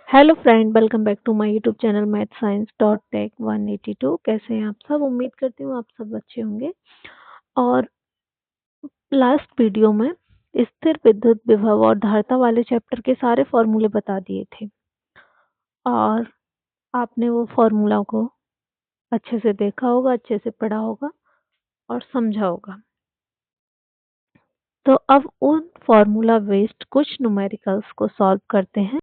Hello friend, welcome back to my YouTube channel math science dot tech 182। कैसे हैं आप सब? उम्मीद करती हूँ आप सब अच्छे होंगे। और लास्ट वीडियो में स्थिर विद्युत विभव और धारिता वाले चैप्टर के सारे फॉर्मूले बता दिए थे और आपने वो फॉर्मूला को अच्छे से देखा होगा, अच्छे से पढ़ा होगा और समझा होगा। तो अब उन फॉर्मूला बेस्ड कुछ न्यूमेरिकल्स को सॉल्व करते हैं।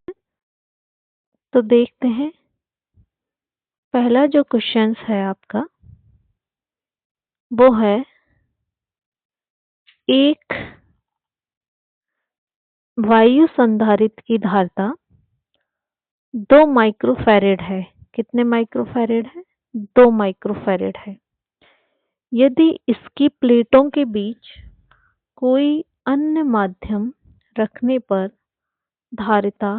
तो देखते हैं, पहला जो क्वेश्चन है आपका वो है एक वायु संधारित्र की धारिता 2 माइक्रोफैरेड है। कितने माइक्रोफैरेड है? 2 माइक्रोफैरेड है। यदि इसकी प्लेटों के बीच कोई अन्य माध्यम रखने पर धारिता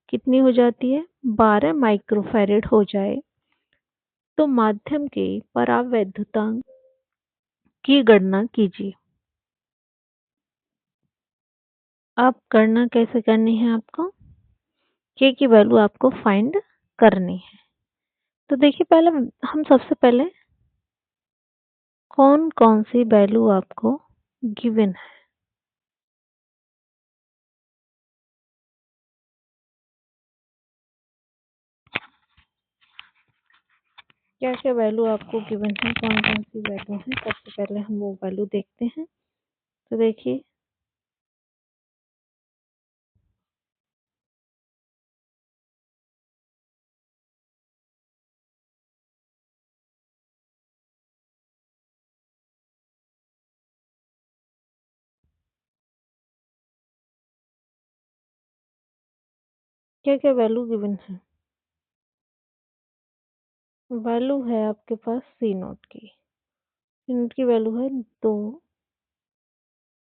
कितनी हो जाती है? 12 माइक्रोफैरेड हो जाए तो माध्यम के परावैद्युतांक की गणना कीजिए। अब गणना कैसे करनी है आपको? के की वैल्यू आपको फाइंड करनी है। तो देखिए, पहले हम सबसे पहले कौन कौन सी वैल्यू आपको गिवन है। क्या क्या वैल्यू आपको गिवन है, कौन कौन सी वैल्यू है, सबसे पहले हम वो वैल्यू देखते हैं। तो देखिए, क्या क्या वैल्यू गिवन है। वैल्यू है आपके पास सी नोट की। सी नोट की वैल्यू है 2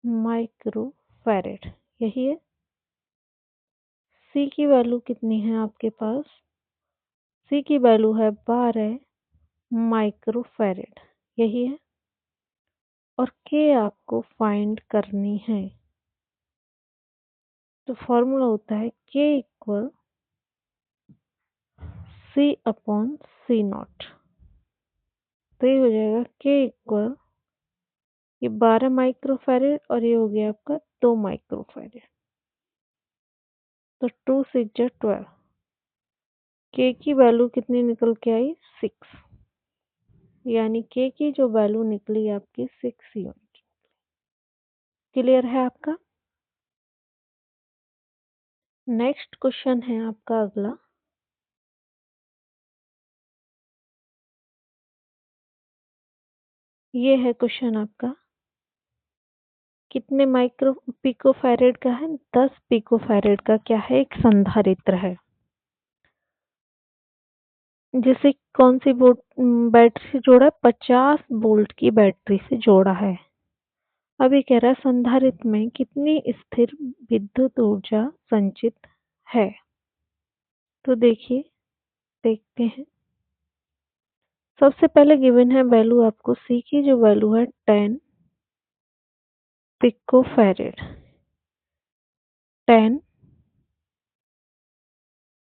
माइक्रोफैरेड, यही है। सी की वैल्यू कितनी है आपके पास? सी की वैल्यू है 12 माइक्रोफैरेड, यही है। और के आपको फाइंड करनी है। तो फॉर्मूला होता है के equal C upon C naught. तो ये हो जाएगा के इक्वल, ये 12 माइक्रोफैरेड और ये हो गया आपका 2 माइक्रोफैरेड। तो 2 6 जा 12। के की वैल्यू कितनी निकल के आई? 6। यानी के की जो वैल्यू निकली आपकी 6 यूनिट। क्लियर है आपका? नेक्स्ट क्वेश्चन है आपका अगला। ये है क्वेश्चन आपका, कितने माइक्रो पिकोफैरेड का है? 10 पिकोफैरेड का क्या है? एक संधारित्र है जिसे कौन सी बैटरी से जोड़ा है? 50 वोल्ट की बैटरी से जोड़ा है। अब ये कह रहा है संधारित्र में कितनी स्थिर विद्युत ऊर्जा संचित है। तो देखिए, देखते हैं। सबसे पहले गिवन है वैल्यू आपको सी की, जो वैल्यू है 10 पिकोफैरेड। 10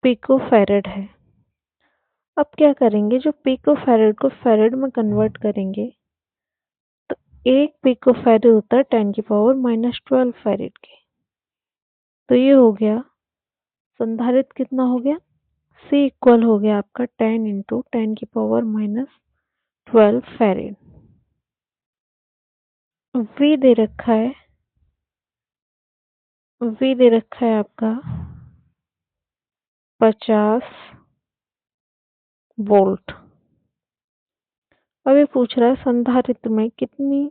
पिकोफैरेड है। अब क्या करेंगे, जो पिकोफैरेड को फैरेड में कन्वर्ट करेंगे तो 1 पिकोफैरेड होता है 10 की पावर -12 फैरेड के। तो ये हो गया संधारित्र कितना हो गया? सी इक्वल हो गया आपका 10 इंटू 10 की पावर -12 फैरेड। वी दे रखा है, वी दे रखा है आपका 50 वोल्ट। अब ये पूछ रहा है संधारित्र में कितनी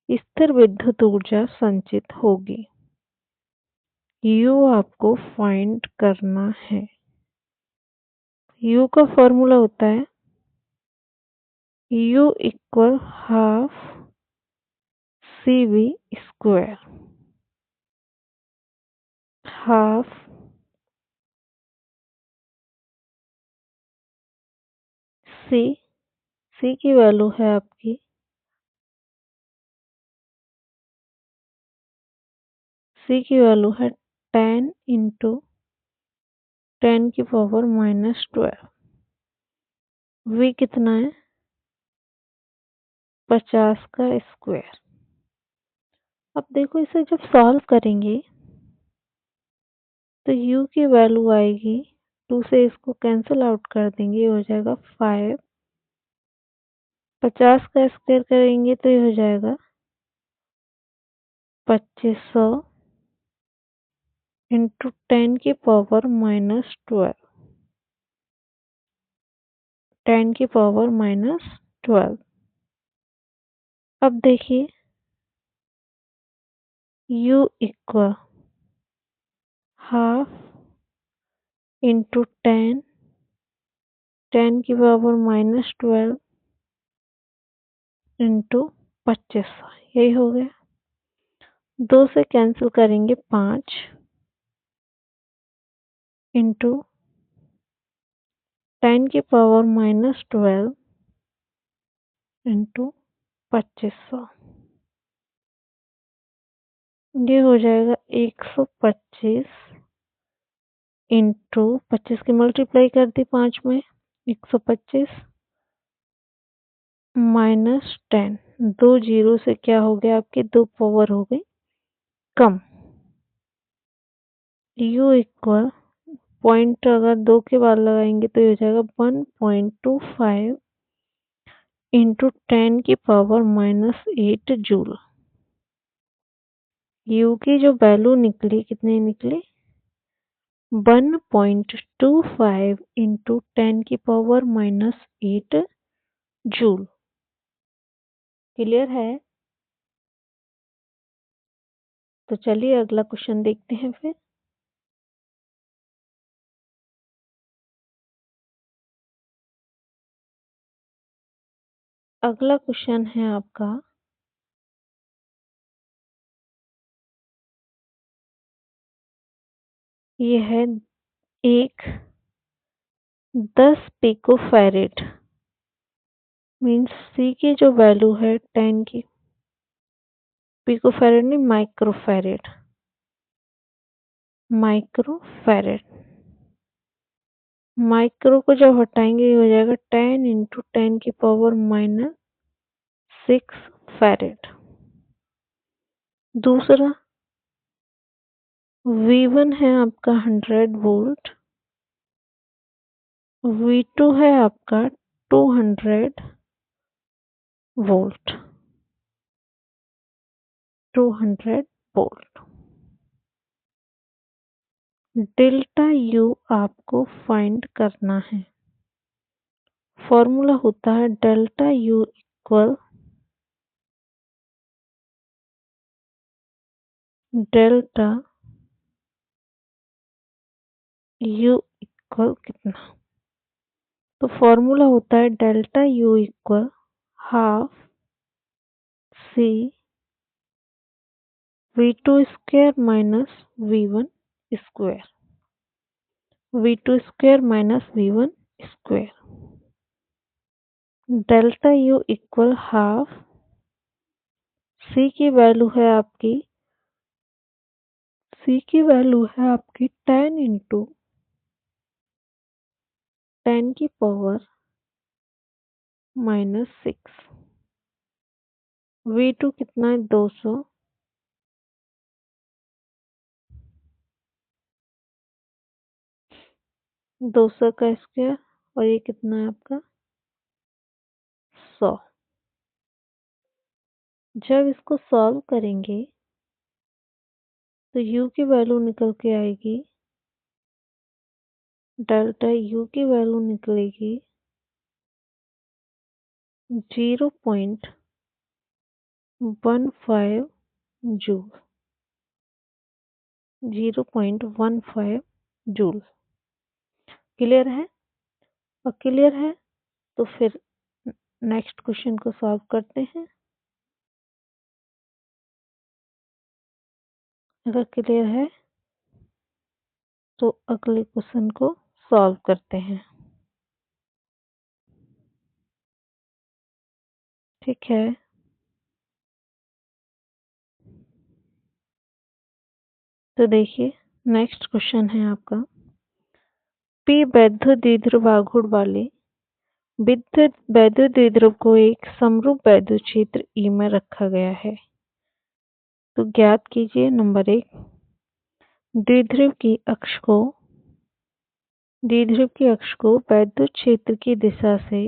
स्थिर विद्युत ऊर्जा संचित होगी। यू आपको फाइंड करना है। यू का फॉर्मूला होता है U equal half C V square. Half C, C की वैल्यू है आपकी, सी की वैल्यू है 10 इंटू 10⁻⁻12। v कितना है? 50 का स्क्वायर। अब देखो इसे जब सॉल्व करेंगे तो u की वैल्यू आएगी 2 से इसको कैंसिल आउट कर देंगे, ये हो जाएगा 5। 50 का स्क्वायर करेंगे तो ये हो जाएगा 2500 इंटू 10⁻⁻12। 10⁻⁻12। अब देखिए u equal half into 10, 10⁻⁻12 into 2500, यही हो गया। 2 से कैंसिल करेंगे 5 इंटू 10⁻⁻12 इंटू 2500, ये हो जाएगा 125 इंटू 25 की मल्टीप्लाई कर दी 5 में, 125 माइनस 10। 2 जीरो से क्या हो गया आपकी 2 पावर हो गई कम। u इक्वल पॉइंट अगर 2 के बाद लगाएंगे तो ये हो जाएगा 1.25 इंटू 10⁻⁻8 जूल। u की जो वैल्यू निकली कितनी निकली? 1.25 इंटू 10⁻⁻8 जूल। क्लियर है? तो चलिए अगला क्वेश्चन देखते हैं फिर। अगला क्वेश्चन है आपका ये है एक 10 पिको फैरेड मीन्स सी की जो वैल्यू है 10 की, पिको फैरेड नहीं micro farad, micro farad. Micro को जब हटाएंगे ये हो जाएगा 10 इंटू 10⁻⁻6 फैरेड। दूसरा V1 है आपका 100 वोल्ट, V2 है आपका 200 वोल्ट, 200 वोल्ट। डेल्टा U आपको फाइंड करना है। फॉर्मूला होता है delta U equal delta U equal कितना? तो फॉर्मूला होता है delta U equal half C V2 square minus V1 square, V2 square minus V1 square. Delta U equal half C की वैल्यू है आपकी, C की वैल्यू है आपकी 10 इंटू 10⁻⁻6। V2 कितना है 200, 200 का स्क्वायर और ये कितना है आपका 100। जब इसको सॉल्व करेंगे तो u की वैल्यू निकल के आएगी, डेल्टा u की वैल्यू निकलेगी 0.15 जूल, 0.15 जूल। क्लियर है? और क्लियर है तो फिर नेक्स्ट क्वेश्चन को सॉल्व करते हैं। अगर क्लियर है तो अगले क्वेश्चन को सॉल्व करते हैं। ठीक है, तो देखिए नेक्स्ट क्वेश्चन है आपका पी वैद्युत द्विध्रुव आघूर्ण वाले विद्युत वैद्युत द्विध्रुव को एक समरूप वैद्युत क्षेत्र ई में रखा गया है। तो ज्ञात कीजिए नंबर 1, द्विध्रुव की अक्ष को वैद्युत क्षेत्र की दिशा से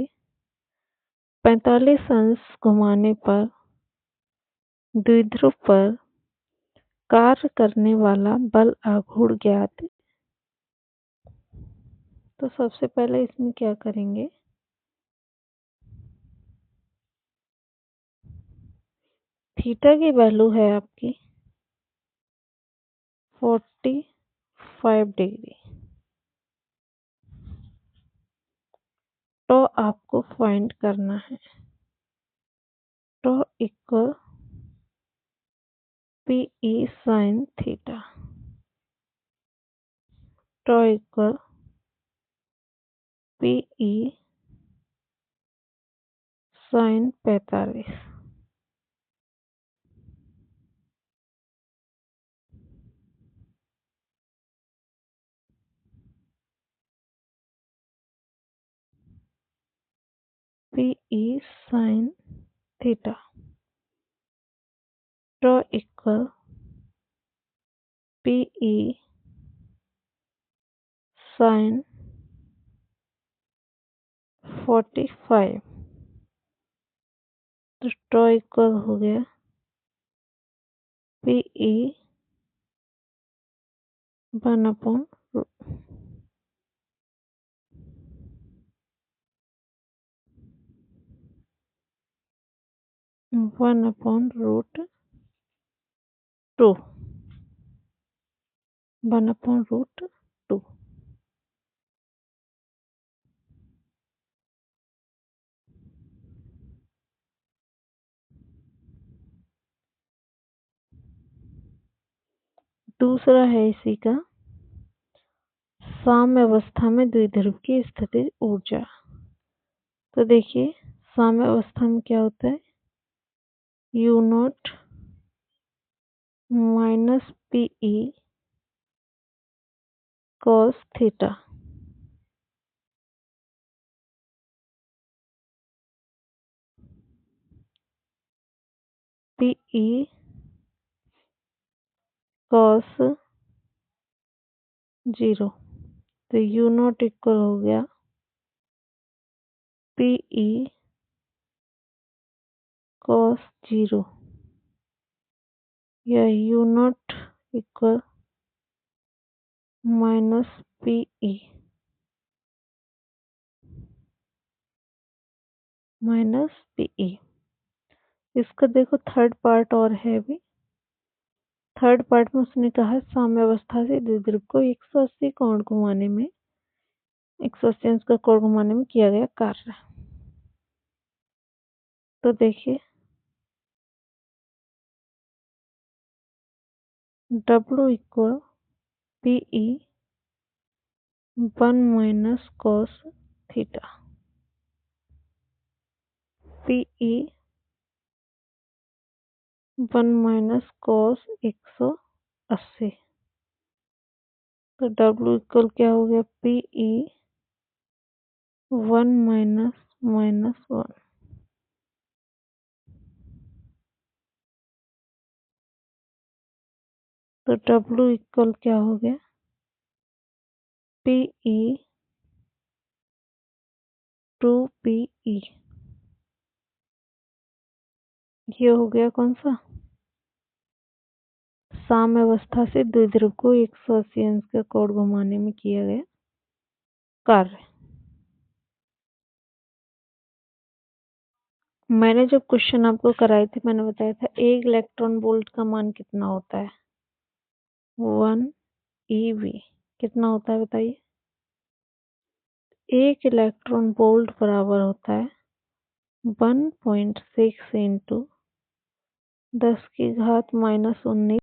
45 अंश घुमाने पर द्विध्रुव पर कार्य करने वाला बल आघूर्ण ज्ञात। तो सबसे पहले इसमें क्या करेंगे, थीटा की वैल्यू है आपकी 45 डिग्री। तो आपको फाइंड करना है। तो equal P E sine theta. तो equal P E sine 45। P E sine theta. तो इक्वल पी ई साइन 45। तो इक्वल हो गया P E 1 upon root 2। 1 upon root 2। दूसरा है इसी का, साम्य अवस्था में द्विध्रुव की स्थितिज ऊर्जा। तो देखिए साम्य अवस्था में क्या होता है, you not minus P E cos theta. P E cos 0। तो यू नॉट इक्वल हो गया पी ई कॉस 0 या you not equal minus P E minus P E. इसका देखो थर्ड पार्ट और है भी। थर्ड पार्ट में उसने कहा साम्य अवस्था से द्विध्रुव को 180 कोण घुमाने में 180 अंश का कोण घुमाने में किया गया कार्य। तो देखिए W equal P E 1 minus cos theta. P E 1 minus cos 180। तो W इक्वल क्या हो गया पी ई 1 माइनस माइनस 1। तो W इक्वल क्या हो गया पी ई 2 पी ई। ये हो गया कौन सा, साम्य अवस्था से द्विध्रुव को 180 अंश का कोण घुमाने में किया गया कार्य। मैंने जब क्वेश्चन आपको कराए थे मैंने बताया था 1 इलेक्ट्रॉन वोल्ट का मान कितना होता है, 1 eV। कितना होता है बताइए, 1 इलेक्ट्रॉन वोल्ट बराबर होता है 1.6 इंटू 10 की घात -19